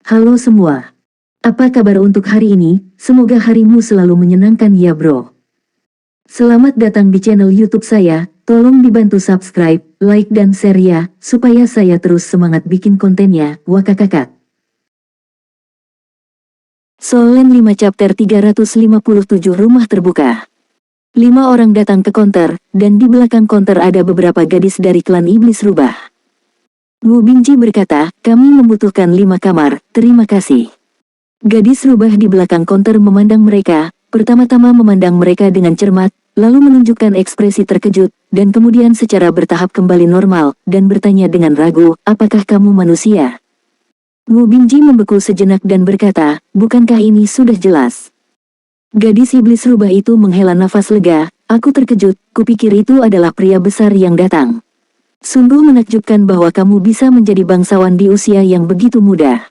Halo semua. Apa kabar untuk hari ini? Semoga harimu selalu menyenangkan ya bro. Selamat datang di channel YouTube saya. Tolong dibantu subscribe, like dan share ya, supaya saya terus semangat bikin kontennya. Wakakakak. Solen 5 chapter 357 rumah terbuka. 5 orang datang ke konter, dan di belakang konter ada beberapa gadis dari klan iblis rubah. Wu Bingji berkata, kami membutuhkan 5 kamar, terima kasih. Gadis rubah di belakang konter memandang mereka, pertama-tama memandang mereka dengan cermat, lalu menunjukkan ekspresi terkejut, dan kemudian secara bertahap kembali normal, dan bertanya dengan ragu, apakah kamu manusia? Wu Bingji membeku sejenak dan berkata, bukankah ini sudah jelas? Gadis iblis rubah itu menghela nafas lega, aku terkejut, kupikir itu adalah pria besar yang datang. Sungguh menakjubkan bahwa kamu bisa menjadi bangsawan di usia yang begitu muda.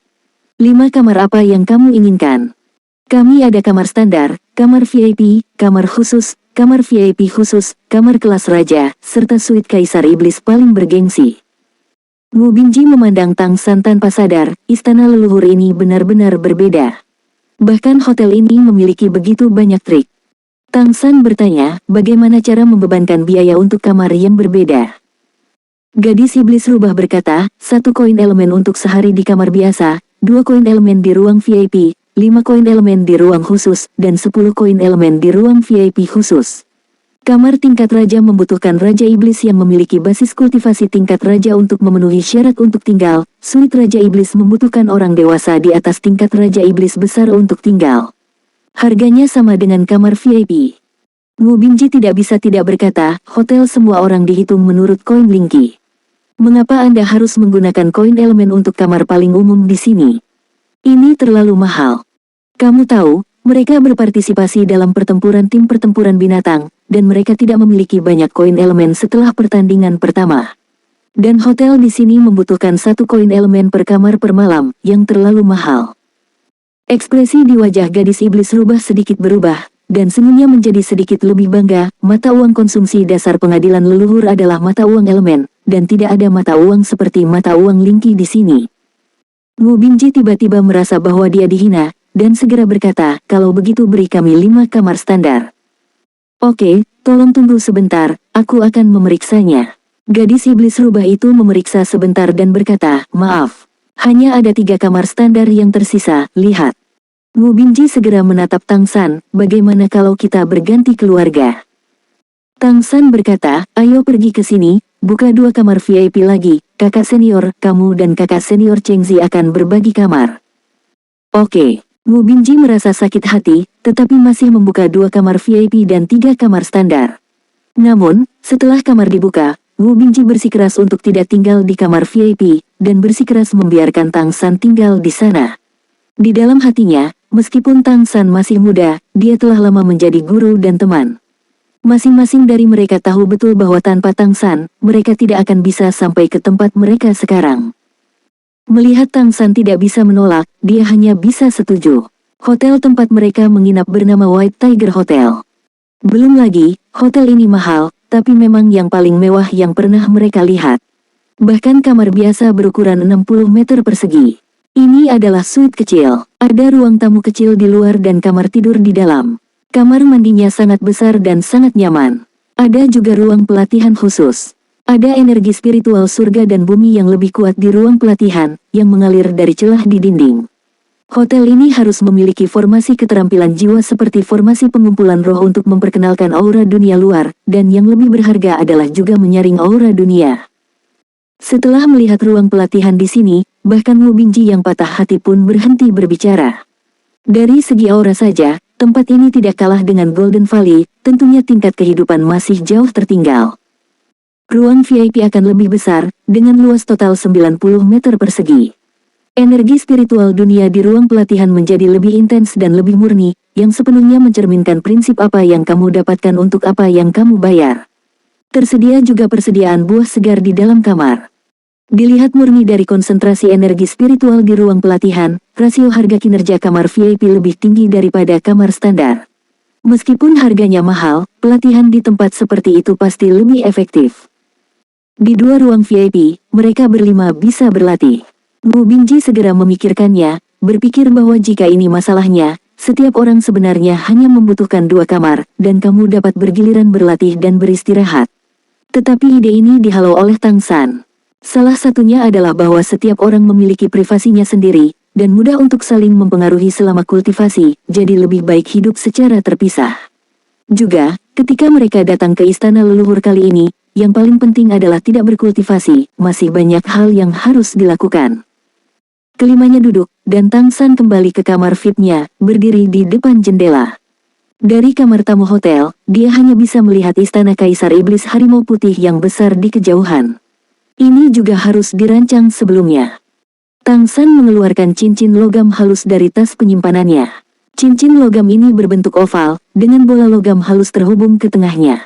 5 kamar apa yang kamu inginkan? Kami ada kamar standar, kamar VIP, kamar khusus, kamar VIP khusus, kamar kelas raja, serta suite kaisar iblis paling bergengsi. Wu Bingji memandang Tang San tanpa sadar, istana leluhur ini benar-benar berbeda. Bahkan hotel ini memiliki begitu banyak trik. Tang San bertanya, bagaimana cara membebankan biaya untuk kamar yang berbeda? Gadis iblis rubah berkata, 1 koin elemen untuk sehari di kamar biasa, 2 koin elemen di ruang VIP, 5 koin elemen di ruang khusus, dan 10 koin elemen di ruang VIP khusus. Kamar tingkat raja membutuhkan raja iblis yang memiliki basis kultivasi tingkat raja untuk memenuhi syarat untuk tinggal, suite raja iblis membutuhkan orang dewasa di atas tingkat raja iblis besar untuk tinggal. Harganya sama dengan kamar VIP. Wu Bingji tidak bisa tidak berkata, hotel semua orang dihitung menurut koin Lingqi. Mengapa Anda harus menggunakan koin elemen untuk kamar paling umum di sini? Ini terlalu mahal. Kamu tahu, mereka berpartisipasi dalam pertempuran tim pertempuran binatang, dan mereka tidak memiliki banyak koin elemen setelah pertandingan pertama. Dan hotel di sini membutuhkan 1 koin elemen per kamar per malam, yang terlalu mahal. Ekspresi di wajah gadis iblis rubah sedikit berubah, dan senyumnya menjadi sedikit lebih bangga. Mata uang konsumsi dasar pengadilan leluhur adalah mata uang elemen, dan tidak ada mata uang seperti mata uang Lingqi di sini. Wu Bingji tiba-tiba merasa bahwa dia dihina, dan segera berkata, kalau begitu beri kami 5 kamar standar. Oke, tolong tunggu sebentar, aku akan memeriksanya. Gadis iblis rubah itu memeriksa sebentar dan berkata, maaf, hanya ada 3 kamar standar yang tersisa, lihat. Wu Bingji segera menatap Tang San, bagaimana kalau kita berganti keluarga? Tang San berkata, ayo pergi ke sini, buka 2 kamar VIP lagi, kakak senior, kamu dan kakak senior Chengzi akan berbagi kamar. Oke, Wu Bingji merasa sakit hati, tetapi masih membuka 2 kamar VIP dan 3 kamar standar. Namun, setelah kamar dibuka, Wu Bingji bersikeras untuk tidak tinggal di kamar VIP, dan bersikeras membiarkan Tang San tinggal di sana. Di dalam hatinya, meskipun Tang San masih muda, dia telah lama menjadi guru dan teman. Masing-masing dari mereka tahu betul bahwa tanpa Tang San, mereka tidak akan bisa sampai ke tempat mereka sekarang. Melihat Tang San tidak bisa menolak, dia hanya bisa setuju. Hotel tempat mereka menginap bernama White Tiger Hotel. Belum lagi, hotel ini mahal, tapi memang yang paling mewah yang pernah mereka lihat. Bahkan kamar biasa berukuran 60 meter persegi. Ini adalah suite kecil, ada ruang tamu kecil di luar dan kamar tidur di dalam. Kamar mandinya sangat besar dan sangat nyaman. Ada juga ruang pelatihan khusus. Ada energi spiritual surga dan bumi yang lebih kuat di ruang pelatihan, yang mengalir dari celah di dinding. Hotel ini harus memiliki formasi keterampilan jiwa seperti formasi pengumpulan roh untuk memperkenalkan aura dunia luar, dan yang lebih berharga adalah juga menyaring aura dunia. Setelah melihat ruang pelatihan di sini, bahkan Wu Bingji yang patah hati pun berhenti berbicara. Dari segi aura saja, tempat ini tidak kalah dengan Golden Valley, tentunya tingkat kehidupan masih jauh tertinggal. Ruang VIP akan lebih besar, dengan luas total 90 meter persegi. Energi spiritual dunia di ruang pelatihan menjadi lebih intens dan lebih murni, yang sepenuhnya mencerminkan prinsip apa yang kamu dapatkan untuk apa yang kamu bayar. Tersedia juga persediaan buah segar di dalam kamar. Dilihat murni dari konsentrasi energi spiritual di ruang pelatihan, rasio harga kinerja kamar VIP lebih tinggi daripada kamar standar. Meskipun harganya mahal, pelatihan di tempat seperti itu pasti lebih efektif. Di 2 ruang VIP, mereka berlima bisa berlatih. Wu Bingji segera memikirkannya, berpikir bahwa jika ini masalahnya, setiap orang sebenarnya hanya membutuhkan 2 kamar, dan kamu dapat bergiliran berlatih dan beristirahat. Tetapi ide ini dihalau oleh Tang San. Salah satunya adalah bahwa setiap orang memiliki privasinya sendiri, dan mudah untuk saling mempengaruhi selama kultivasi, jadi lebih baik hidup secara terpisah. Juga, ketika mereka datang ke istana leluhur kali ini, yang paling penting adalah tidak berkultivasi, masih banyak hal yang harus dilakukan. Kelimanya duduk, dan Tang San kembali ke kamar VIP-nya, berdiri di depan jendela. Dari kamar tamu hotel, dia hanya bisa melihat istana Kaisar Iblis Harimau Putih yang besar di kejauhan. Ini juga harus dirancang sebelumnya. Tang San mengeluarkan cincin logam halus dari tas penyimpanannya. Cincin logam ini berbentuk oval, dengan bola logam halus terhubung ke tengahnya.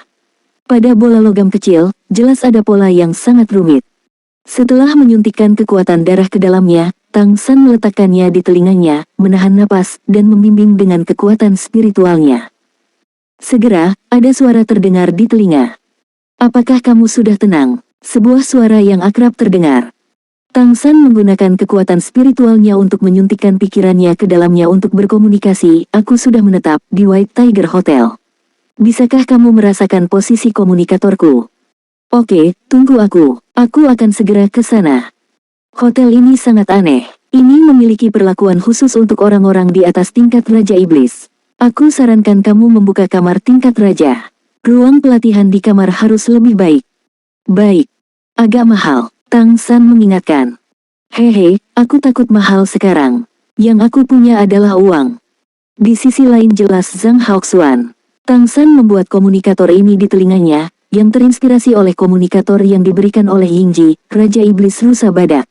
Pada bola logam kecil, jelas ada pola yang sangat rumit. Setelah menyuntikkan kekuatan darah ke dalamnya, Tang San meletakkannya di telinganya, menahan napas, dan membimbing dengan kekuatan spiritualnya. Segera, ada suara terdengar di telinga. "Apakah kamu sudah tenang?" Sebuah suara yang akrab terdengar. Tang San menggunakan kekuatan spiritualnya untuk menyuntikkan pikirannya ke dalamnya untuk berkomunikasi. "Aku sudah menetap di White Tiger Hotel. Bisakah kamu merasakan posisi komunikatorku?" "Oke, tunggu aku. Aku akan segera ke sana." Hotel ini sangat aneh. Ini memiliki perlakuan khusus untuk orang-orang di atas tingkat Raja Iblis. Aku sarankan kamu membuka kamar tingkat Raja. Ruang pelatihan di kamar harus lebih baik. Baik. Agak mahal. Tang San mengingatkan. "Hehe, aku takut mahal sekarang. Yang aku punya adalah uang." Di sisi lain jelas Zhang Haoxuan. Tang San membuat komunikator ini di telinganya, yang terinspirasi oleh komunikator yang diberikan oleh Yingji, Raja Iblis Rusa Badak.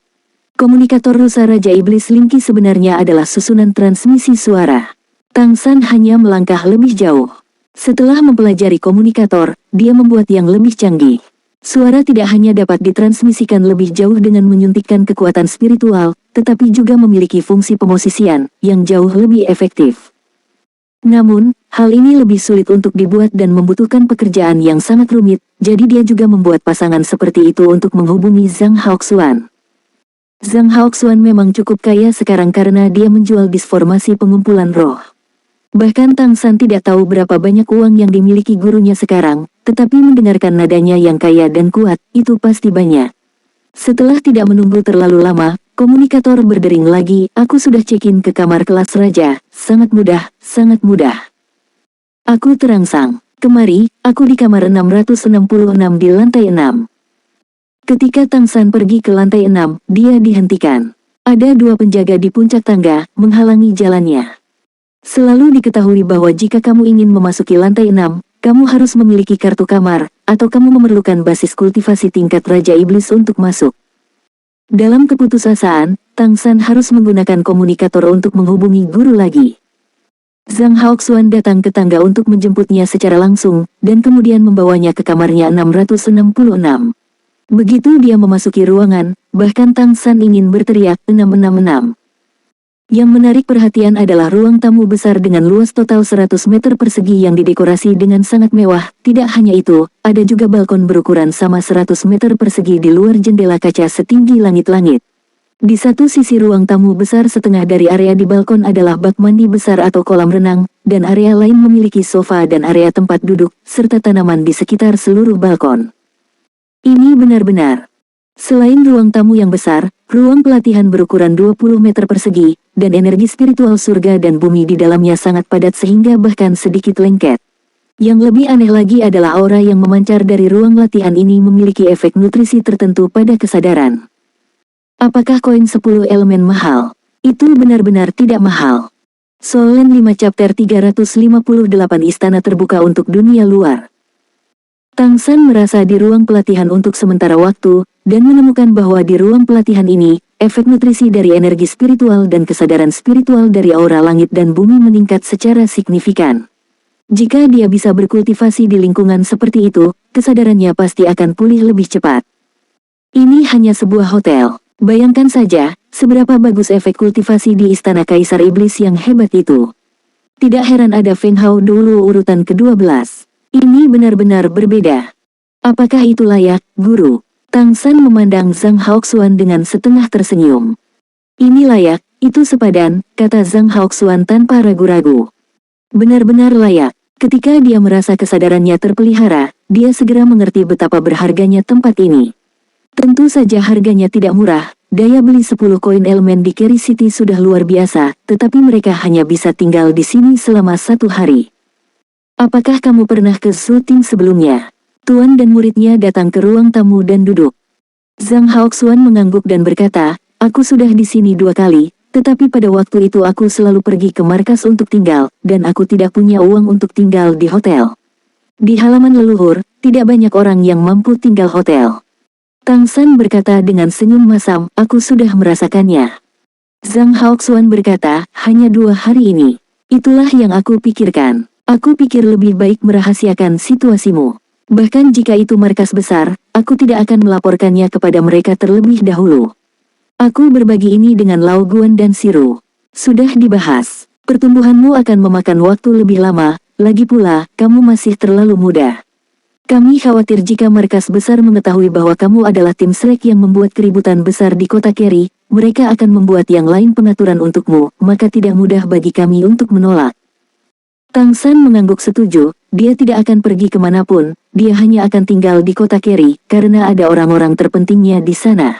Komunikator rusa Raja Iblis Linki sebenarnya adalah susunan transmisi suara. Tang San hanya melangkah lebih jauh. Setelah mempelajari komunikator, dia membuat yang lebih canggih. Suara tidak hanya dapat ditransmisikan lebih jauh dengan menyuntikkan kekuatan spiritual, tetapi juga memiliki fungsi pemosisian, yang jauh lebih efektif. Namun, hal ini lebih sulit untuk dibuat dan membutuhkan pekerjaan yang sangat rumit, jadi dia juga membuat pasangan seperti itu untuk menghubungi Zhang Haoxuan. Zhang Haoxuan memang cukup kaya sekarang karena dia menjual disformasi pengumpulan roh. Bahkan Tang San tidak tahu berapa banyak uang yang dimiliki gurunya sekarang, tetapi mendengarkan nadanya yang kaya dan kuat, itu pasti banyak. Setelah tidak menunggu terlalu lama, komunikator berdering lagi. "Aku sudah check-in ke kamar kelas raja, sangat mudah, sangat mudah." Aku terangsang. "Kemari, aku di kamar 666 di lantai 6. Ketika Tang San pergi ke lantai 6, dia dihentikan. Ada 2 penjaga di puncak tangga, menghalangi jalannya. Selalu diketahui bahwa jika kamu ingin memasuki lantai 6, kamu harus memiliki kartu kamar, atau kamu memerlukan basis kultivasi tingkat Raja Iblis untuk masuk. Dalam keputusasaan, Tang San harus menggunakan komunikator untuk menghubungi guru lagi. Zhang Haoxuan datang ke tangga untuk menjemputnya secara langsung, dan kemudian membawanya ke kamarnya 666. Begitu dia memasuki ruangan, bahkan Tang San ingin berteriak 666. Yang menarik perhatian adalah ruang tamu besar dengan luas total 100 meter persegi yang didekorasi dengan sangat mewah. Tidak hanya itu, ada juga balkon berukuran sama 100 meter persegi di luar jendela kaca setinggi langit-langit. Di satu sisi ruang tamu besar setengah dari area di balkon adalah bak mandi besar atau kolam renang, dan area lain memiliki sofa dan area tempat duduk, serta tanaman di sekitar seluruh balkon. Ini benar-benar. Selain ruang tamu yang besar, ruang pelatihan berukuran 20 meter persegi, dan energi spiritual surga dan bumi di dalamnya sangat padat sehingga bahkan sedikit lengket. Yang lebih aneh lagi adalah aura yang memancar dari ruang latihan ini memiliki efek nutrisi tertentu pada kesadaran. Apakah koin 10 elemen mahal? Itu benar-benar tidak mahal. Solen 5 chapter 358 Istana Terbuka untuk Dunia Luar. Tang San merasa di ruang pelatihan untuk sementara waktu, dan menemukan bahwa di ruang pelatihan ini, efek nutrisi dari energi spiritual dan kesadaran spiritual dari aura langit dan bumi meningkat secara signifikan. Jika dia bisa berkultivasi di lingkungan seperti itu, kesadarannya pasti akan pulih lebih cepat. Ini hanya sebuah hotel. Bayangkan saja, seberapa bagus efek kultivasi di Istana Kaisar Iblis yang hebat itu. Tidak heran ada Feng Hao dulu urutan ke-12. Ini benar-benar berbeda. Apakah itu layak, guru? Tang San memandang Zhang Haoxuan dengan setengah tersenyum. Ini layak, Itu sepadan, kata Zhang Haoxuan tanpa ragu-ragu. Benar-benar layak. Ketika dia merasa kesadarannya terpelihara, dia segera mengerti betapa berharganya tempat ini. Tentu saja harganya tidak murah, daya beli 10 koin elemen di Carry City sudah luar biasa, tetapi mereka hanya bisa tinggal di sini selama 1 hari. Apakah kamu pernah ke syuting sebelumnya? Tuan dan muridnya datang ke ruang tamu dan duduk. Zhang Haoxuan mengangguk dan berkata, aku sudah di sini 2 kali, tetapi pada waktu itu aku selalu pergi ke markas untuk tinggal, dan aku tidak punya uang untuk tinggal di hotel. Di halaman leluhur, tidak banyak orang yang mampu tinggal hotel. Tang San berkata dengan senyum masam, aku sudah merasakannya. Zhang Haoxuan berkata, hanya 2 hari ini. Itulah yang aku pikirkan. Aku pikir lebih baik merahasiakan situasimu. Bahkan jika itu markas besar, aku tidak akan melaporkannya kepada mereka terlebih dahulu. Aku berbagi ini dengan Lao Guan dan Siru. Sudah dibahas. Pertumbuhanmu akan memakan waktu lebih lama, lagi pula, kamu masih terlalu muda. Kami khawatir jika markas besar mengetahui bahwa kamu adalah tim Shrek yang membuat keributan besar di kota Carry, mereka akan membuat yang lain pengaturan untukmu, maka tidak mudah bagi kami untuk menolak. Tang San mengangguk setuju, dia tidak akan pergi kemanapun, dia hanya akan tinggal di kota Carry, karena ada orang-orang terpentingnya di sana.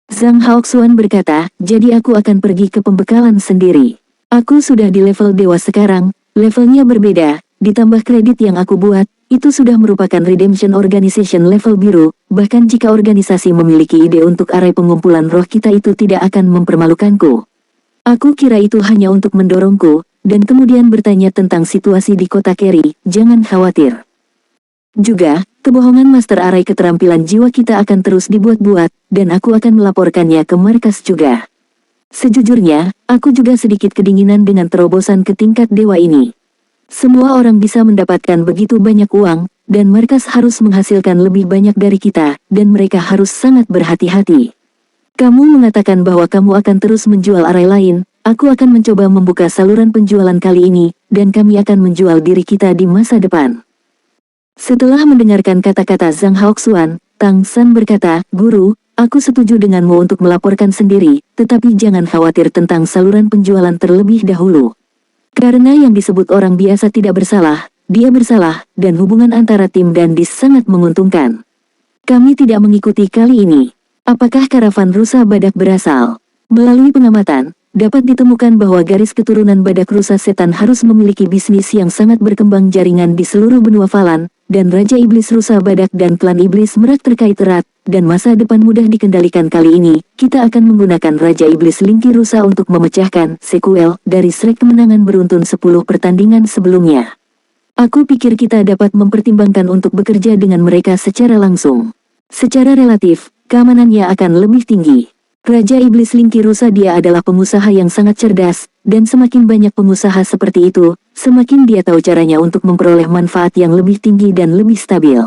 Zhang Haoxuan berkata, jadi aku akan pergi ke pembekalan sendiri. Aku sudah di level dewa sekarang, levelnya berbeda, ditambah kredit yang aku buat, itu sudah merupakan Redemption Organization level biru, bahkan jika organisasi memiliki ide untuk arai pengumpulan roh kita itu tidak akan mempermalukanku. Aku kira itu hanya untuk mendorongku, dan kemudian bertanya tentang situasi di kota Carry, jangan khawatir. Juga, kebohongan Master Arai keterampilan jiwa kita akan terus dibuat-buat, dan aku akan melaporkannya ke markas juga. Sejujurnya, aku juga sedikit kedinginan dengan terobosan ke tingkat dewa ini. Semua orang bisa mendapatkan begitu banyak uang, dan markas harus menghasilkan lebih banyak dari kita, dan mereka harus sangat berhati-hati. Kamu mengatakan bahwa kamu akan terus menjual arai lain, aku akan mencoba membuka saluran penjualan kali ini, dan kami akan menjual diri kita di masa depan. Setelah mendengarkan kata-kata Zhang Haoxuan, Tang San berkata, Guru, aku setuju denganmu untuk melaporkan sendiri, tetapi jangan khawatir tentang saluran penjualan terlebih dahulu. Karena yang disebut orang biasa tidak bersalah, dia bersalah, dan hubungan antara tim dan Dis sangat menguntungkan. Kami tidak mengikuti kali ini. Apakah karavan rusa badak berasal? Melalui pengamatan, dapat ditemukan bahwa garis keturunan badak rusa setan harus memiliki bisnis yang sangat berkembang jaringan di seluruh benua Falan, dan Raja Iblis Rusa Badak dan klan Iblis Merak terkait erat, dan masa depan mudah dikendalikan kali ini, kita akan menggunakan Raja Iblis Lingki Rusa untuk memecahkan sequel dari Shrek kemenangan beruntun 10 pertandingan sebelumnya. Aku pikir kita dapat mempertimbangkan untuk bekerja dengan mereka secara langsung. Secara relatif, keamanannya akan lebih tinggi. Raja Iblis Lingki Rusa dia adalah pengusaha yang sangat cerdas, dan semakin banyak pengusaha seperti itu, semakin dia tahu caranya untuk memperoleh manfaat yang lebih tinggi dan lebih stabil.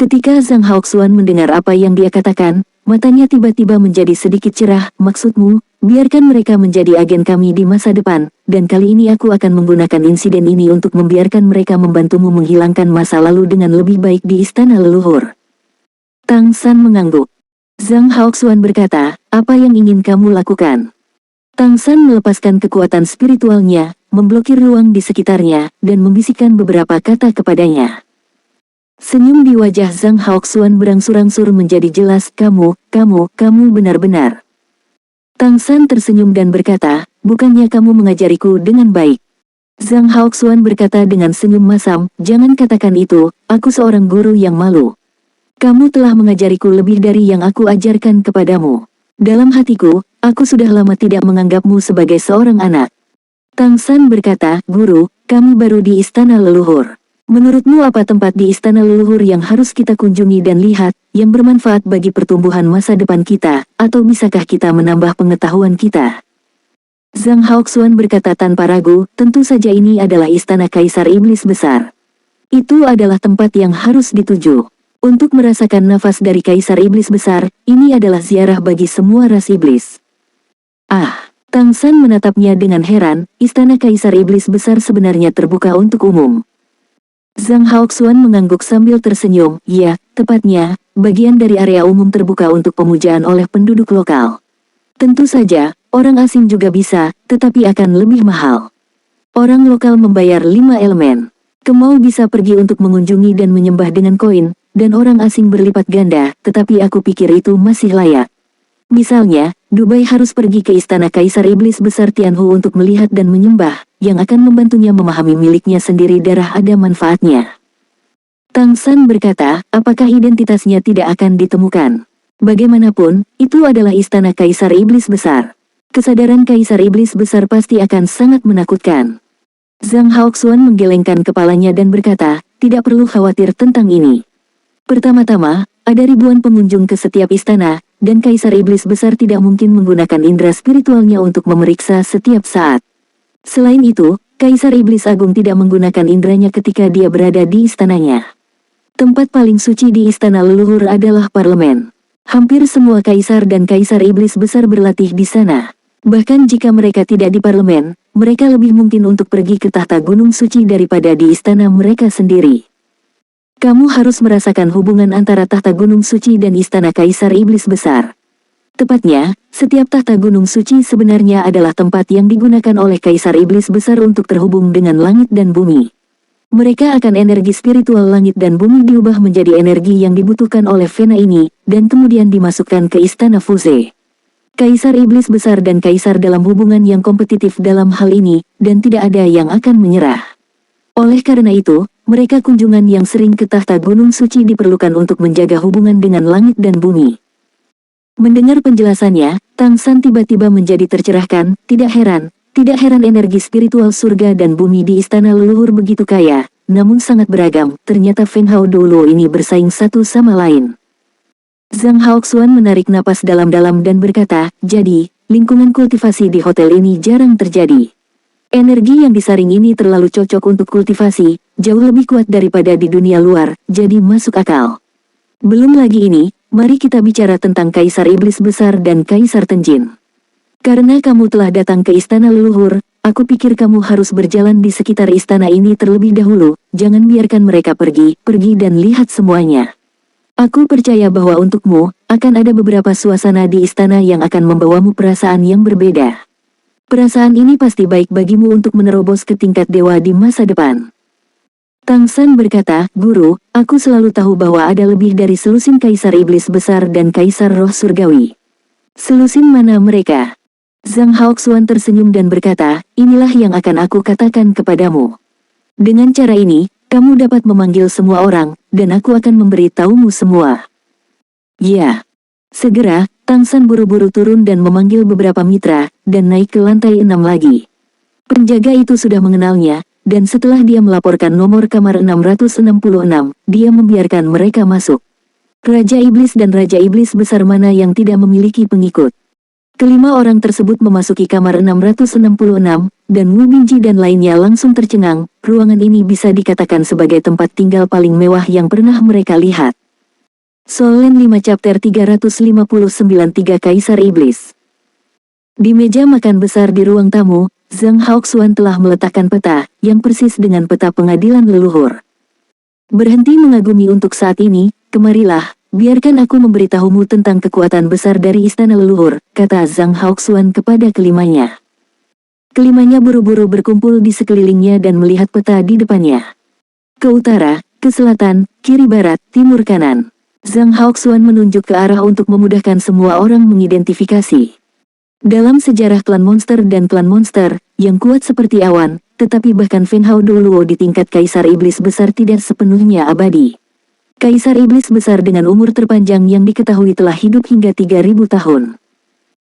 Ketika Zhang Haoxuan mendengar apa yang dia katakan, matanya tiba-tiba menjadi sedikit cerah, maksudmu, biarkan mereka menjadi agen kami di masa depan, dan kali ini aku akan menggunakan insiden ini untuk membiarkan mereka membantumu menghilangkan masa lalu dengan lebih baik di istana leluhur. Tang San mengangguk. Zhang Haoxuan berkata, apa yang ingin kamu lakukan? Tang San melepaskan kekuatan spiritualnya, memblokir ruang di sekitarnya, dan membisikkan beberapa kata kepadanya. Senyum di wajah Zhang Haoxuan berangsur-angsur menjadi jelas, kamu benar-benar. Tang San tersenyum dan berkata, bukannya kamu mengajariku dengan baik. Zhang Haoxuan berkata dengan senyum masam, jangan katakan itu, aku seorang guru yang malu. Kamu telah mengajariku lebih dari yang aku ajarkan kepadamu. Dalam hatiku, aku sudah lama tidak menganggapmu sebagai seorang anak. Tang San berkata, Guru, kami baru di istana leluhur. Menurutmu apa tempat di istana leluhur yang harus kita kunjungi dan lihat, yang bermanfaat bagi pertumbuhan masa depan kita, atau bisakah kita menambah pengetahuan kita? Zhang Haoxuan berkata tanpa ragu, tentu saja ini adalah istana Kaisar Iblis Besar. Itu adalah tempat yang harus dituju. Untuk merasakan nafas dari Kaisar Iblis Besar, ini adalah ziarah bagi semua ras iblis. Ah, Tang San menatapnya dengan heran, istana Kaisar Iblis Besar sebenarnya terbuka untuk umum. Zhang Haoxuan mengangguk sambil tersenyum, ya, tepatnya, bagian dari area umum terbuka untuk pemujaan oleh penduduk lokal. Tentu saja, orang asing juga bisa, tetapi akan lebih mahal. Orang lokal membayar 5 elemen. Kemau bisa pergi untuk mengunjungi dan menyembah dengan koin, dan orang asing berlipat ganda, tetapi aku pikir itu masih layak. Misalnya, Dubai harus pergi ke istana Kaisar Iblis Besar Tianhu untuk melihat dan menyembah, yang akan membantunya memahami miliknya sendiri darah ada manfaatnya. Tang San berkata, apakah identitasnya tidak akan ditemukan? Bagaimanapun, itu adalah istana Kaisar Iblis Besar. Kesadaran Kaisar Iblis Besar pasti akan sangat menakutkan. Zhang Haoxuan menggelengkan kepalanya dan berkata, tidak perlu khawatir tentang ini. Pertama-tama, ada ribuan pengunjung ke setiap istana, dan Kaisar Iblis Besar tidak mungkin menggunakan indera spiritualnya untuk memeriksa setiap saat. Selain itu, Kaisar Iblis Agung tidak menggunakan inderanya ketika dia berada di istananya. Tempat paling suci di istana leluhur adalah parlemen. Hampir semua kaisar dan kaisar iblis besar berlatih di sana. Bahkan jika mereka tidak di parlemen, mereka lebih mungkin untuk pergi ke tahta gunung suci daripada di istana mereka sendiri. Kamu harus merasakan hubungan antara tahta gunung suci dan istana kaisar iblis besar. Tepatnya, setiap tahta gunung suci sebenarnya adalah tempat yang digunakan oleh kaisar iblis besar untuk terhubung dengan langit dan bumi. Mereka akan energi spiritual langit dan bumi diubah menjadi energi yang dibutuhkan oleh Vena ini, dan kemudian dimasukkan ke istana Fuze. Kaisar Iblis Besar dan Kaisar dalam hubungan yang kompetitif dalam hal ini, dan tidak ada yang akan menyerah. Oleh karena itu, mereka kunjungan yang sering ke tahta Gunung Suci diperlukan untuk menjaga hubungan dengan langit dan bumi. Mendengar penjelasannya, Tang San tiba-tiba menjadi tercerahkan, tidak heran energi spiritual surga dan bumi di istana leluhur begitu kaya, namun sangat beragam, ternyata Feng Hao Doulo ini bersaing satu sama lain. Zhang Haoxuan menarik napas dalam-dalam dan berkata, jadi, lingkungan kultivasi di hotel ini jarang terjadi. Energi yang disaring ini terlalu cocok untuk kultivasi, jauh lebih kuat daripada di dunia luar, jadi masuk akal. Belum lagi ini, mari kita bicara tentang Kaisar Iblis Besar dan Kaisar Tenjin. Karena kamu telah datang ke istana leluhur, aku pikir kamu harus berjalan di sekitar istana ini terlebih dahulu, jangan biarkan mereka pergi dan lihat semuanya. Aku percaya bahwa untukmu, akan ada beberapa suasana di istana yang akan membawamu perasaan yang berbeda. Perasaan ini pasti baik bagimu untuk menerobos ke tingkat dewa di masa depan. Tang San berkata, Guru, aku selalu tahu bahwa ada lebih dari selusin Kaisar Iblis Besar dan Kaisar Roh Surgawi. Selusin mana mereka? Zhang Haoxuan tersenyum dan berkata, inilah yang akan aku katakan kepadamu. Dengan cara ini, kamu dapat memanggil semua orang, dan aku akan memberitahumu semua. Ya. Segera, Tang San buru-buru turun dan memanggil beberapa mitra, dan naik ke lantai 6 lagi. Penjaga itu sudah mengenalnya, dan setelah dia melaporkan nomor kamar 666, dia membiarkan mereka masuk. Raja Iblis dan Raja Iblis Besar mana yang tidak memiliki pengikut? Kelima orang tersebut memasuki kamar 666, dan Wu Bingji dan lainnya langsung tercengang. Ruangan ini bisa dikatakan sebagai tempat tinggal paling mewah yang pernah mereka lihat. Solen 5 Chapter 359 3 Kaisar Iblis. Di meja makan besar di ruang tamu, Zhang Haoxuan telah meletakkan peta, yang persis dengan peta pengadilan leluhur. Berhenti mengagumi untuk saat ini, kemarilah. Biarkan aku memberitahumu tentang kekuatan besar dari istana leluhur, kata Zhang Haoxuan kepada kelimanya. Kelimanya buru-buru berkumpul di sekelilingnya dan melihat peta di depannya. Ke utara, ke selatan, kiri barat, timur kanan. Zhang Haoxuan menunjuk ke arah untuk memudahkan semua orang mengidentifikasi. Dalam sejarah klan monster dan klan monster, yang kuat seperti awan, tetapi bahkan Feng Hao Doulo di tingkat Kaisar Iblis Besar tidak sepenuhnya abadi. Kaisar Iblis Besar dengan umur terpanjang yang diketahui telah hidup hingga 3000 tahun.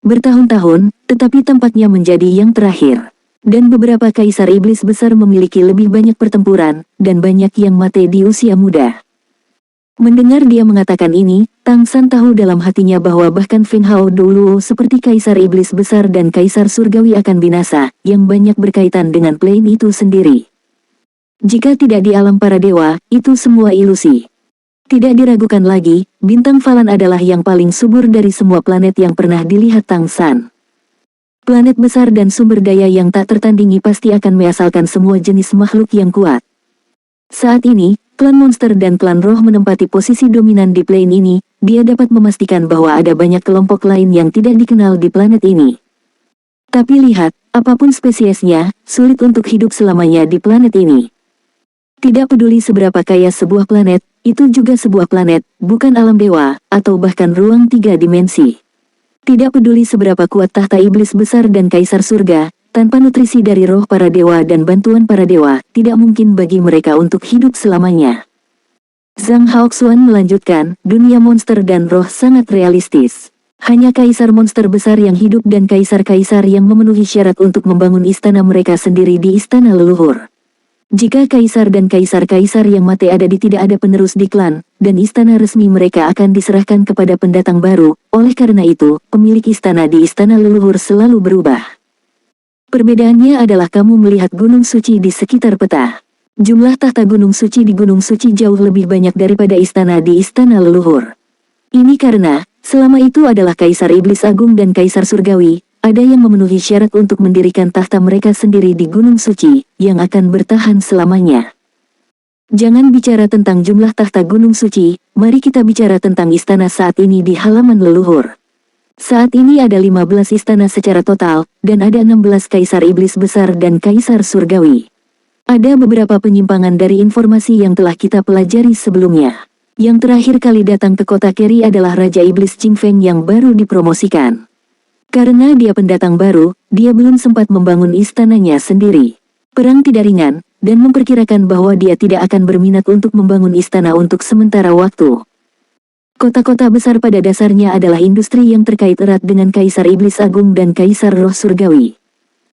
Bertahun-tahun, tetapi tampaknya menjadi yang terakhir. Dan beberapa Kaisar Iblis Besar memiliki lebih banyak pertempuran, dan banyak yang mati di usia muda. Mendengar dia mengatakan ini, Tang San tahu dalam hatinya bahwa bahkan Feng Hao Doulo seperti Kaisar Iblis Besar dan Kaisar Surgawi akan binasa, yang banyak berkaitan dengan plane itu sendiri. Jika tidak di alam para dewa, itu semua ilusi. Tidak diragukan lagi, bintang Falan adalah yang paling subur dari semua planet yang pernah dilihat Tang San. Planet besar dan sumber daya yang tak tertandingi pasti akan menghasilkan semua jenis makhluk yang kuat. Saat ini, klan monster dan klan roh menempati posisi dominan di plane ini, dia dapat memastikan bahwa ada banyak kelompok lain yang tidak dikenal di planet ini. Tapi lihat, apapun spesiesnya, sulit untuk hidup selamanya di planet ini. Tidak peduli seberapa kaya sebuah planet, itu juga sebuah planet, bukan alam dewa, atau bahkan ruang 3 dimensi. Tidak peduli seberapa kuat tahta iblis besar dan kaisar surga, tanpa nutrisi dari roh para dewa dan bantuan para dewa, tidak mungkin bagi mereka untuk hidup selamanya. Zhang Haoxuan melanjutkan, dunia monster dan roh sangat realistis. Hanya kaisar monster besar yang hidup dan kaisar-kaisar yang memenuhi syarat untuk membangun istana mereka sendiri di istana leluhur. Jika kaisar dan kaisar-kaisar yang mati ada tidak ada penerus di klan, dan istana resmi mereka akan diserahkan kepada pendatang baru, oleh karena itu, pemilik istana di istana leluhur selalu berubah. Perbedaannya adalah kamu melihat gunung suci di sekitar peta. Jumlah tahta gunung suci di gunung suci jauh lebih banyak daripada istana di istana leluhur. Ini karena, selama itu adalah kaisar iblis agung dan kaisar surgawi, ada yang memenuhi syarat untuk mendirikan tahta mereka sendiri di gunung suci, yang akan bertahan selamanya. Jangan bicara tentang jumlah tahta gunung suci, mari kita bicara tentang istana saat ini di halaman leluhur. Saat ini ada 15 istana secara total, dan ada 16 kaisar iblis besar dan kaisar surgawi. Ada beberapa penyimpangan dari informasi yang telah kita pelajari sebelumnya. Yang terakhir kali datang ke kota Keri adalah Raja Iblis Jingfeng yang baru dipromosikan. Karena dia pendatang baru, dia belum sempat membangun istananya sendiri. Perang tidak ringan, dan memperkirakan bahwa dia tidak akan berminat untuk membangun istana untuk sementara waktu. Kota-kota besar pada dasarnya adalah industri yang terkait erat dengan Kaisar Iblis Agung dan Kaisar Roh Surgawi.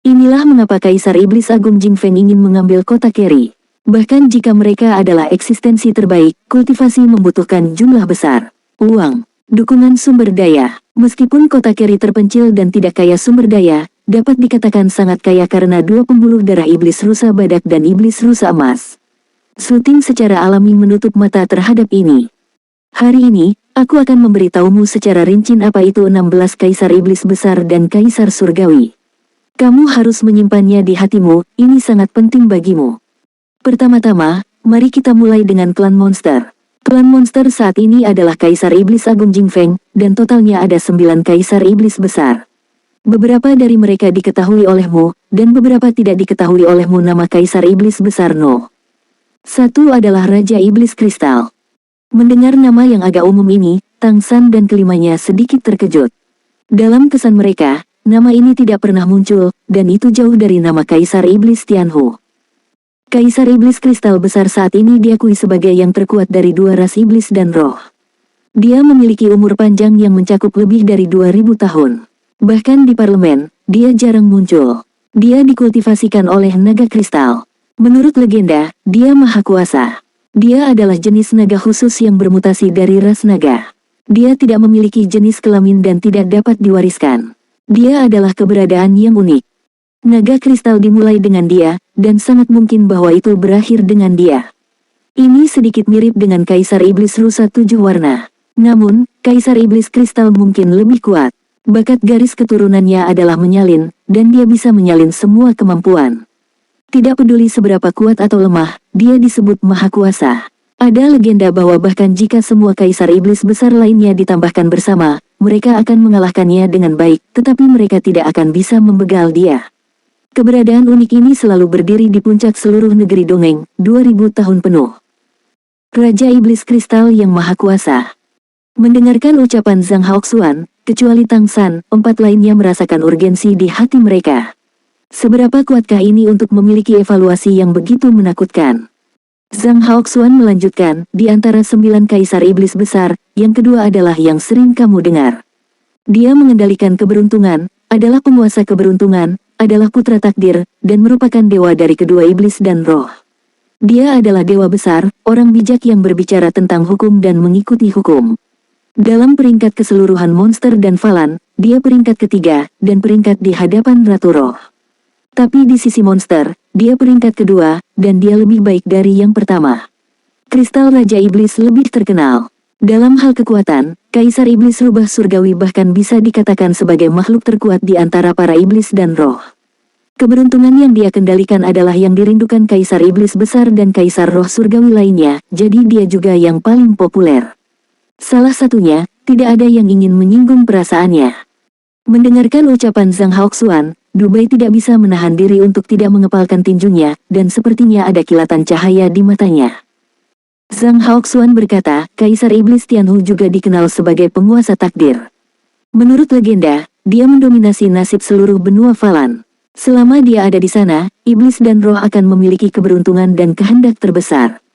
Inilah mengapa Kaisar Iblis Agung Jingfeng ingin mengambil kota Keri. Bahkan jika mereka adalah eksistensi terbaik, kultivasi membutuhkan jumlah besar uang, dukungan sumber daya. Meskipun kota Keri terpencil dan tidak kaya sumber daya, dapat dikatakan sangat kaya karena 2 pembuluh darah iblis rusa badak dan iblis rusa emas. Syuting secara alami menutup mata terhadap ini. Hari ini, aku akan memberitahumu secara rinci apa itu 16 kaisar iblis besar dan kaisar surgawi. Kamu harus menyimpannya di hatimu, ini sangat penting bagimu. Pertama-tama, mari kita mulai dengan klan monster. Klan monster saat ini adalah Kaisar Iblis Agung Jingfeng, dan totalnya ada 9 Kaisar Iblis besar. Beberapa dari mereka diketahui olehmu, dan beberapa tidak diketahui olehmu nama Kaisar Iblis besar No. 1 adalah Raja Iblis Kristal. Mendengar nama yang agak umum ini, Tang San dan kelimanya sedikit terkejut. Dalam kesan mereka, nama ini tidak pernah muncul, dan itu jauh dari nama Kaisar Iblis Tianhu. Kaisar Iblis Kristal besar saat ini diakui sebagai yang terkuat dari 2 ras iblis dan roh. Dia memiliki umur panjang yang mencakup lebih dari 2000 tahun. Bahkan di parlemen, dia jarang muncul. Dia dikultivasikan oleh naga kristal. Menurut legenda, dia maha kuasa. Dia adalah jenis naga khusus yang bermutasi dari ras naga. Dia tidak memiliki jenis kelamin dan tidak dapat diwariskan. Dia adalah keberadaan yang unik. Naga kristal dimulai dengan dia, dan sangat mungkin bahwa itu berakhir dengan dia. Ini sedikit mirip dengan Kaisar Iblis Rusa 7 warna. Namun, Kaisar Iblis Kristal mungkin lebih kuat. Bakat garis keturunannya adalah menyalin, dan dia bisa menyalin semua kemampuan. Tidak peduli seberapa kuat atau lemah, dia disebut Maha Kuasa. Ada legenda bahwa bahkan jika semua Kaisar Iblis besar lainnya ditambahkan bersama, mereka akan mengalahkannya dengan baik, tetapi mereka tidak akan bisa membegal dia. Keberadaan unik ini selalu berdiri di puncak seluruh negeri dongeng, 2000 tahun penuh. Raja Iblis Kristal yang Maha Kuasa. Mendengarkan ucapan Zhang Haoxuan, kecuali Tang San, 4 lainnya merasakan urgensi di hati mereka. Seberapa kuatkah ini untuk memiliki evaluasi yang begitu menakutkan? Zhang Haoxuan melanjutkan, di antara 9 kaisar iblis besar, yang kedua adalah yang sering kamu dengar. Dia mengendalikan keberuntungan, adalah penguasa keberuntungan, adalah putra takdir, dan merupakan dewa dari kedua iblis dan roh. Dia adalah dewa besar, orang bijak yang berbicara tentang hukum dan mengikuti hukum. Dalam peringkat keseluruhan monster dan falan, dia peringkat ketiga, dan peringkat di hadapan Ratu Roh. Tapi di sisi monster, dia peringkat kedua, dan dia lebih baik dari yang pertama. Kristal Raja Iblis lebih terkenal. Dalam hal kekuatan, Kaisar Iblis Rubah Surgawi bahkan bisa dikatakan sebagai makhluk terkuat di antara para iblis dan roh. Keberuntungan yang dia kendalikan adalah yang dirindukan Kaisar Iblis Besar dan Kaisar Roh Surgawi lainnya, jadi dia juga yang paling populer. Salah satunya, tidak ada yang ingin menyinggung perasaannya. Mendengarkan ucapan Zhang Haoxuan, Dubai tidak bisa menahan diri untuk tidak mengepalkan tinjunya, dan sepertinya ada kilatan cahaya di matanya. Zhang Haoxuan berkata, Kaisar Iblis Tianhu juga dikenal sebagai penguasa takdir. Menurut legenda, dia mendominasi nasib seluruh benua Falan. Selama dia ada di sana, iblis dan roh akan memiliki keberuntungan dan kehendak terbesar.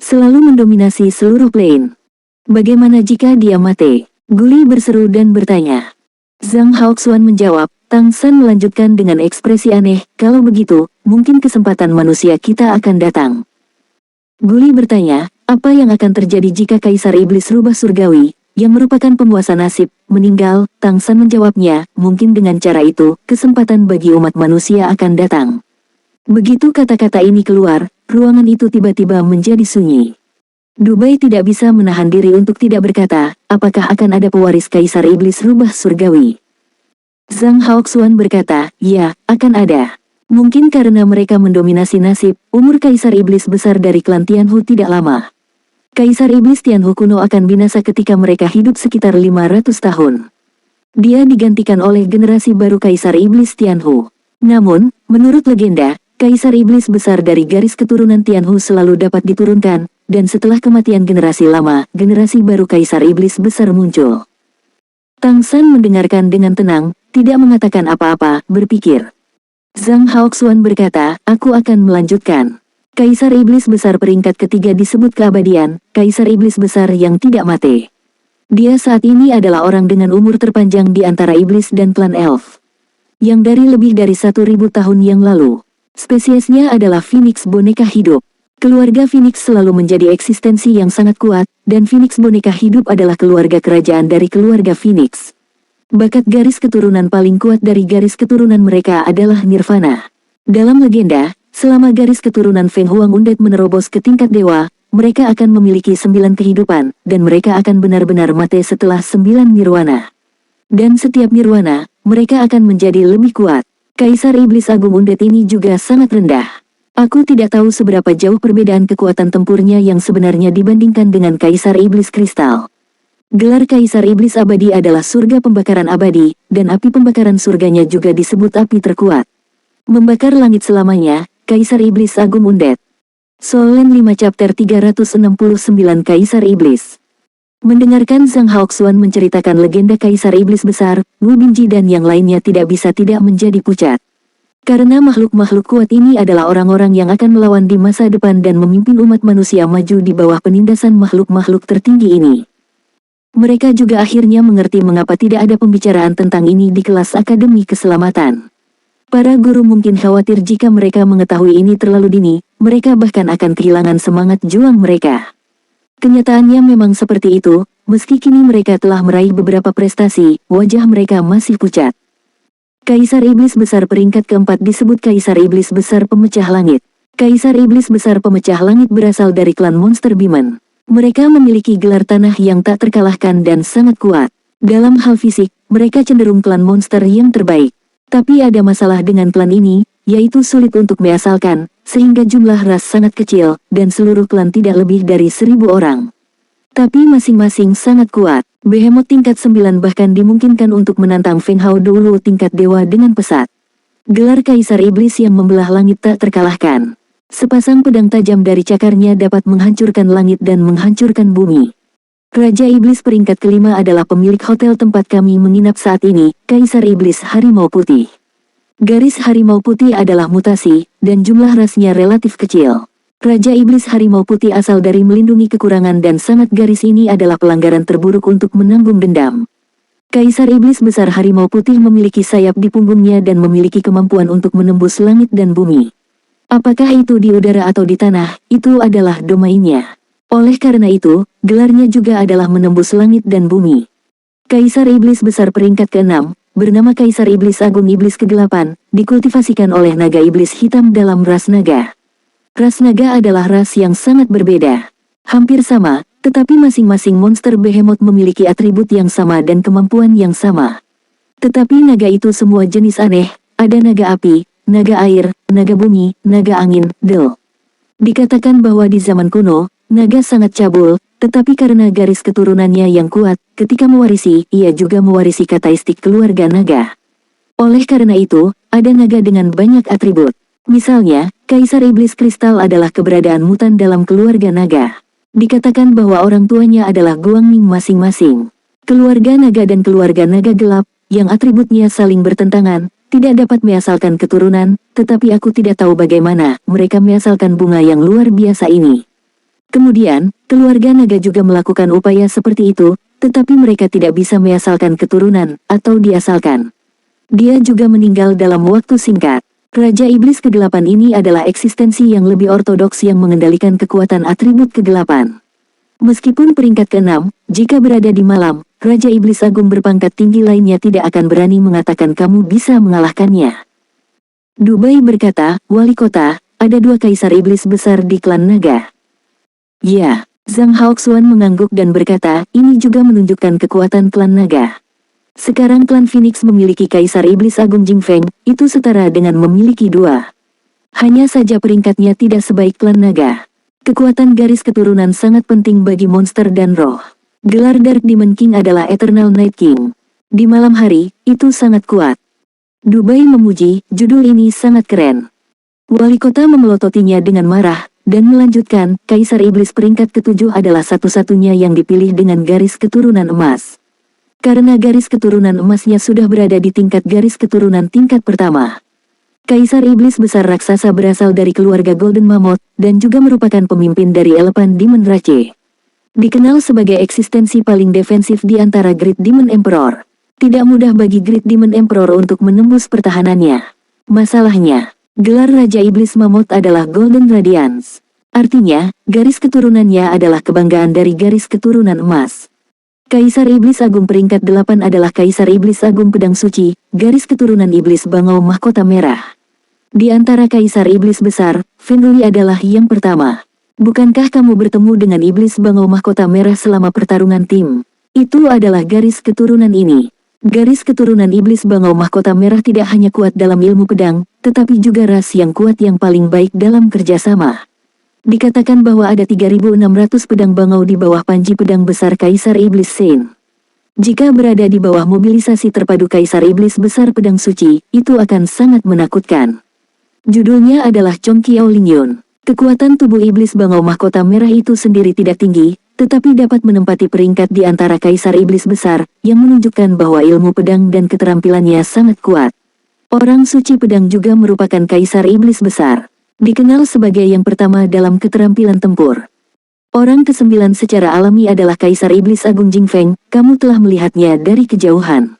Selalu mendominasi seluruh plane. Bagaimana jika dia mati? Guli berseru dan bertanya. Zhang Haoxuan menjawab, Tang San melanjutkan dengan ekspresi aneh, kalau begitu, mungkin kesempatan manusia kita akan datang. Guli bertanya, apa yang akan terjadi jika Kaisar Iblis Rubah Surgawi, yang merupakan penguasa nasib, meninggal? Tang San menjawabnya, mungkin dengan cara itu, kesempatan bagi umat manusia akan datang. Begitu kata-kata ini keluar, ruangan itu tiba-tiba menjadi sunyi. Dubai tidak bisa menahan diri untuk tidak berkata, apakah akan ada pewaris Kaisar Iblis Rubah Surgawi? Zhang Haoxuan berkata, ya, akan ada. Mungkin karena mereka mendominasi nasib, umur Kaisar Iblis besar dari klan Tianhu tidak lama. Kaisar Iblis Tianhu kuno akan binasa ketika mereka hidup sekitar 500 tahun. Dia digantikan oleh generasi baru Kaisar Iblis Tianhu. Namun, menurut legenda, Kaisar Iblis besar dari garis keturunan Tianhu selalu dapat diturunkan, dan setelah kematian generasi lama, generasi baru Kaisar Iblis besar muncul. Tang San mendengarkan dengan tenang, tidak mengatakan apa-apa, berpikir. Zhang Haoxuan berkata, aku akan melanjutkan. Kaisar Iblis besar peringkat ketiga disebut keabadian, Kaisar Iblis besar yang tidak mati. Dia saat ini adalah orang dengan umur terpanjang di antara iblis dan klan elf. Yang dari lebih dari 1000 tahun yang lalu. Spesiesnya adalah Phoenix boneka hidup. Keluarga Phoenix selalu menjadi eksistensi yang sangat kuat, dan Phoenix boneka hidup adalah keluarga kerajaan dari keluarga Phoenix. Bakat garis keturunan paling kuat dari garis keturunan mereka adalah Nirvana. Dalam legenda, selama garis keturunan Feng Huang Undead menerobos ke tingkat dewa, mereka akan memiliki 9 kehidupan, dan mereka akan benar-benar mati setelah 9 nirwana. Dan setiap nirwana, mereka akan menjadi lebih kuat. Kaisar Iblis Agung Undead ini juga sangat rendah. Aku tidak tahu seberapa jauh perbedaan kekuatan tempurnya yang sebenarnya dibandingkan dengan Kaisar Iblis Kristal. Gelar Kaisar Iblis Abadi adalah surga pembakaran abadi, dan api pembakaran surganya juga disebut api terkuat. Membakar langit selamanya, Kaisar Iblis Agung Undead. Solen 5 chapter 369 Kaisar Iblis. Mendengarkan Zhang Haoxuan menceritakan legenda Kaisar Iblis besar, Wu Binji dan yang lainnya tidak bisa tidak menjadi pucat. Karena makhluk-makhluk kuat ini adalah orang-orang yang akan melawan di masa depan dan memimpin umat manusia maju di bawah penindasan makhluk-makhluk tertinggi ini. Mereka juga akhirnya mengerti mengapa tidak ada pembicaraan tentang ini di kelas Akademi Keselamatan. Para guru mungkin khawatir jika mereka mengetahui ini terlalu dini, mereka bahkan akan kehilangan semangat juang mereka. Kenyataannya memang seperti itu, meski kini mereka telah meraih beberapa prestasi, wajah mereka masih pucat. Kaisar Iblis Besar peringkat keempat disebut Kaisar Iblis Besar Pemecah Langit. Kaisar Iblis Besar Pemecah Langit berasal dari klan Monster Biman. Mereka memiliki gelar tanah yang tak terkalahkan dan sangat kuat. Dalam hal fisik, mereka cenderung klan monster yang terbaik. Tapi ada masalah dengan klan ini, yaitu sulit untuk diasalkan, sehingga jumlah ras sangat kecil, dan seluruh klan tidak lebih dari 1000 orang. Tapi masing-masing sangat kuat. Behemoth tingkat 9 bahkan dimungkinkan untuk menantang Feng Hao dulu tingkat dewa dengan pesat. Gelar Kaisar Iblis yang membelah langit tak terkalahkan. Sepasang pedang tajam dari cakarnya dapat menghancurkan langit dan menghancurkan bumi. Raja Iblis peringkat kelima adalah pemilik hotel tempat kami menginap saat ini, Kaisar Iblis Harimau Putih. Garis Harimau Putih adalah mutasi, dan jumlah rasnya relatif kecil. Raja Iblis Harimau Putih asal dari melindungi kekurangan dan sangat garis ini adalah pelanggaran terburuk untuk menanggung dendam. Kaisar Iblis Besar Harimau Putih memiliki sayap di punggungnya dan memiliki kemampuan untuk menembus langit dan bumi. Apakah itu di udara atau di tanah, itu adalah domainnya. Oleh karena itu, gelarnya juga adalah menembus langit dan bumi. Kaisar Iblis Besar peringkat ke-6, bernama Kaisar Iblis Agung Iblis ke-8, dikultivasikan oleh naga iblis hitam dalam ras naga. Ras naga adalah ras yang sangat berbeda. Hampir sama, tetapi masing-masing monster behemoth memiliki atribut yang sama dan kemampuan yang sama. Tetapi naga itu semua jenis aneh, ada naga api, naga air, naga bumi, naga angin, Dil. Dikatakan bahwa di zaman kuno, naga sangat cabul, Tetapi karena garis keturunannya yang kuat, ketika mewarisi, ia juga mewarisi karakteristik keluarga naga. Oleh karena itu, ada naga dengan banyak atribut. Misalnya, Kaisar Iblis Kristal adalah keberadaan mutan dalam keluarga naga. Dikatakan bahwa orang tuanya adalah Guangming masing-masing. Keluarga naga dan keluarga naga gelap, yang atributnya saling bertentangan, tidak dapat measalkan keturunan, tetapi aku tidak tahu bagaimana mereka measalkan bunga yang luar biasa ini. Kemudian, keluarga naga juga melakukan upaya seperti itu, tetapi mereka tidak bisa measalkan keturunan, atau diasalkan. Dia juga meninggal dalam waktu singkat. Raja Iblis Kegelapan ini adalah eksistensi yang lebih ortodoks yang mengendalikan kekuatan atribut kegelapan. Meskipun peringkat ke-6, jika berada di malam, Raja Iblis Agung berpangkat tinggi lainnya tidak akan berani mengatakan kamu bisa mengalahkannya. Dubai berkata, wali kota, ada 2 kaisar iblis besar di klan naga. Ya, Zhang Haoxuan mengangguk dan berkata, ini juga menunjukkan kekuatan klan naga. Sekarang klan Phoenix memiliki Kaisar Iblis Agung Jingfeng, itu setara dengan memiliki 2. Hanya saja peringkatnya tidak sebaik klan naga. Kekuatan garis keturunan sangat penting bagi monster dan roh. Gelar Dark Demon King adalah Eternal Night King. Di malam hari, itu sangat kuat. Dubai memuji, judul ini sangat keren. Wali kota memelototinya dengan marah, dan melanjutkan, Kaisar Iblis peringkat ke-7 adalah satu-satunya yang dipilih dengan garis keturunan emas. Karena garis keturunan emasnya sudah berada di tingkat garis keturunan tingkat pertama. Kaisar Iblis Besar Raksasa berasal dari keluarga Golden Mammoth, dan juga merupakan pemimpin dari Elephant Demon Rache. Dikenal sebagai eksistensi paling defensif di antara Great Demon Emperor. Tidak mudah bagi Great Demon Emperor untuk menembus pertahanannya. Masalahnya, gelar Raja Iblis Mammoth adalah Golden Radiance. Artinya, garis keturunannya adalah kebanggaan dari garis keturunan emas. Kaisar Iblis Agung peringkat 8 adalah Kaisar Iblis Agung Pedang Suci, garis keturunan Iblis Bangau Mahkota Merah. Di antara Kaisar Iblis Besar, Fenli adalah yang pertama. Bukankah kamu bertemu dengan Iblis Bangau Mahkota Merah selama pertarungan tim? Itu adalah garis keturunan ini. Garis keturunan Iblis Bangau Mahkota Merah tidak hanya kuat dalam ilmu pedang, tetapi juga ras yang kuat yang paling baik dalam kerjasama. Dikatakan bahwa ada 3.600 pedang bangau di bawah panji pedang besar Kaisar Iblis Sein. Jika berada di bawah mobilisasi terpadu Kaisar Iblis Besar Pedang Suci, itu akan sangat menakutkan. Judulnya adalah Chong Kiao Lingyun. Kekuatan tubuh Iblis Bangau Mahkota Merah itu sendiri tidak tinggi, tetapi dapat menempati peringkat di antara Kaisar Iblis Besar, yang menunjukkan bahwa ilmu pedang dan keterampilannya sangat kuat. Orang suci pedang juga merupakan Kaisar Iblis Besar. Dikenal sebagai yang pertama dalam keterampilan tempur. Orang ke-9 secara alami adalah Kaisar Iblis Agung Jingfeng, kamu telah melihatnya dari kejauhan.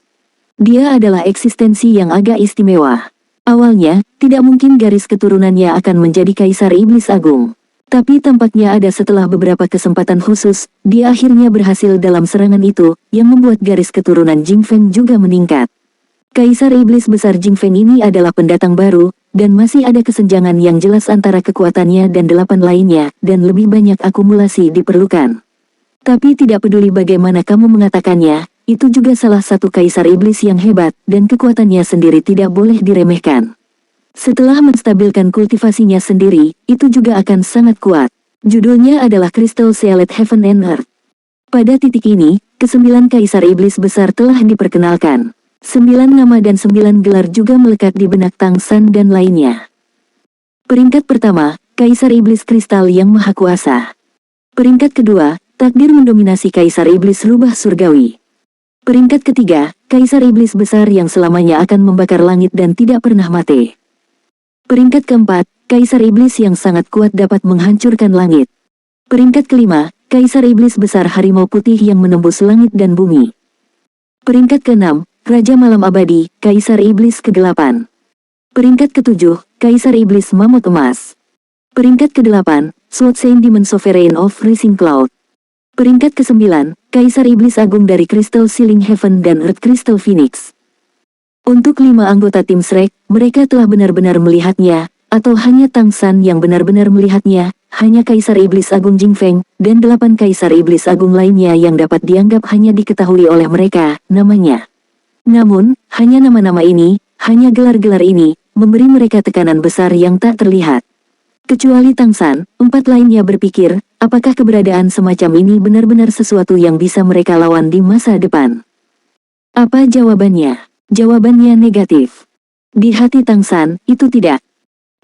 Dia adalah eksistensi yang agak istimewa. Awalnya, tidak mungkin garis keturunannya akan menjadi Kaisar Iblis Agung. Tapi tampaknya ada setelah beberapa kesempatan khusus, dia akhirnya berhasil dalam serangan itu, yang membuat garis keturunan Jingfeng juga meningkat. Kaisar Iblis Besar Jingfeng ini adalah pendatang baru, dan masih ada kesenjangan yang jelas antara kekuatannya dan 8 lainnya, dan lebih banyak akumulasi diperlukan. Tapi tidak peduli bagaimana kamu mengatakannya, itu juga salah satu Kaisar Iblis yang hebat, dan kekuatannya sendiri tidak boleh diremehkan. Setelah menstabilkan kultivasinya sendiri, itu juga akan sangat kuat. Judulnya adalah Crystal Sealed Heaven and Earth. Pada titik ini, ke-9 Kaisar Iblis Besar telah diperkenalkan. 9 nama dan 9 gelar juga melekat di benak Tang San dan lainnya. Peringkat pertama, Kaisar Iblis Kristal yang Maha Kuasa. Peringkat kedua, takdir mendominasi Kaisar Iblis Rubah Surgawi. Peringkat ketiga, Kaisar Iblis Besar yang selamanya akan membakar langit dan tidak pernah mati. Peringkat keempat, Kaisar Iblis yang sangat kuat dapat menghancurkan langit. Peringkat kelima, Kaisar Iblis Besar Harimau Putih yang menembus langit dan bumi. Peringkat keenam, Raja Malam Abadi, Kaisar Iblis Kegelapan. Peringkat ketujuh, Kaisar Iblis Mamut Emas. Peringkat ke-8, Sword Saint Demon Sovereign of Rising Cloud. Peringkat ke-9, Kaisar Iblis Agung dari Crystal Sealing Heaven dan Earth Crystal Phoenix. Untuk 5 anggota tim Shrek, mereka telah benar-benar melihatnya, atau hanya Tang San yang benar-benar melihatnya, hanya Kaisar Iblis Agung Jingfeng, dan 8 Kaisar Iblis Agung lainnya yang dapat dianggap hanya diketahui oleh mereka, namanya. Namun, hanya nama-nama ini, hanya gelar-gelar ini, memberi mereka tekanan besar yang tak terlihat. Kecuali Tang San, 4 lainnya berpikir, apakah keberadaan semacam ini benar-benar sesuatu yang bisa mereka lawan di masa depan? Apa jawabannya? Jawabannya negatif. Di hati Tang San, itu tidak.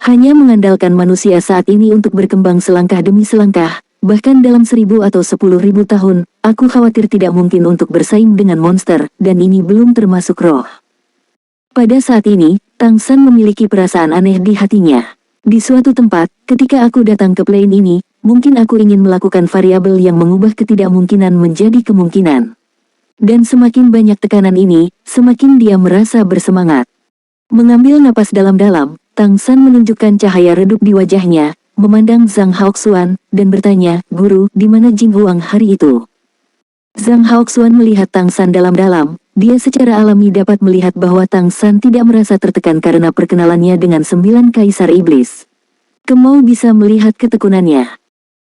Hanya mengandalkan manusia saat ini untuk berkembang selangkah demi selangkah, bahkan dalam 1000 atau 10.000 tahun, aku khawatir tidak mungkin untuk bersaing dengan monster, dan ini belum termasuk roh. Pada saat ini, Tang San memiliki perasaan aneh di hatinya. Di suatu tempat, ketika aku datang ke plane ini, mungkin aku ingin melakukan variabel yang mengubah ketidakmungkinan menjadi kemungkinan. Dan semakin banyak tekanan ini, semakin dia merasa bersemangat. Mengambil napas dalam-dalam, Tang San menunjukkan cahaya redup di wajahnya, memandang Zhang Haoxuan, dan bertanya, "Guru, di mana Jing Huang hari itu?" Zhang Haoxuan melihat Tang San dalam-dalam, dia secara alami dapat melihat bahwa Tang San tidak merasa tertekan karena perkenalannya dengan 9 Kaisar Iblis. Kemau bisa melihat ketekunannya.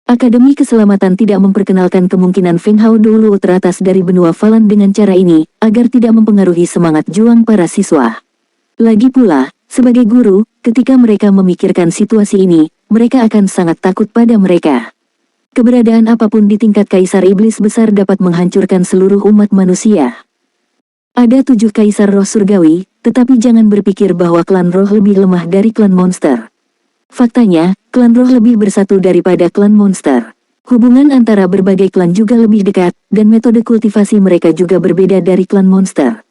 Akademi Keselamatan tidak memperkenalkan kemungkinan Feng Hao dulu teratas dari benua Falan dengan cara ini, agar tidak mempengaruhi semangat juang para siswa. Lagi pula, sebagai guru, ketika mereka memikirkan situasi ini, mereka akan sangat takut pada mereka. Keberadaan apapun di tingkat Kaisar Iblis besar dapat menghancurkan seluruh umat manusia. Ada 7 Kaisar Roh Surgawi, tetapi jangan berpikir bahwa klan roh lebih lemah dari klan monster. Faktanya, klan roh lebih bersatu daripada klan monster. Hubungan antara berbagai klan juga lebih dekat, dan metode kultivasi mereka juga berbeda dari klan monster.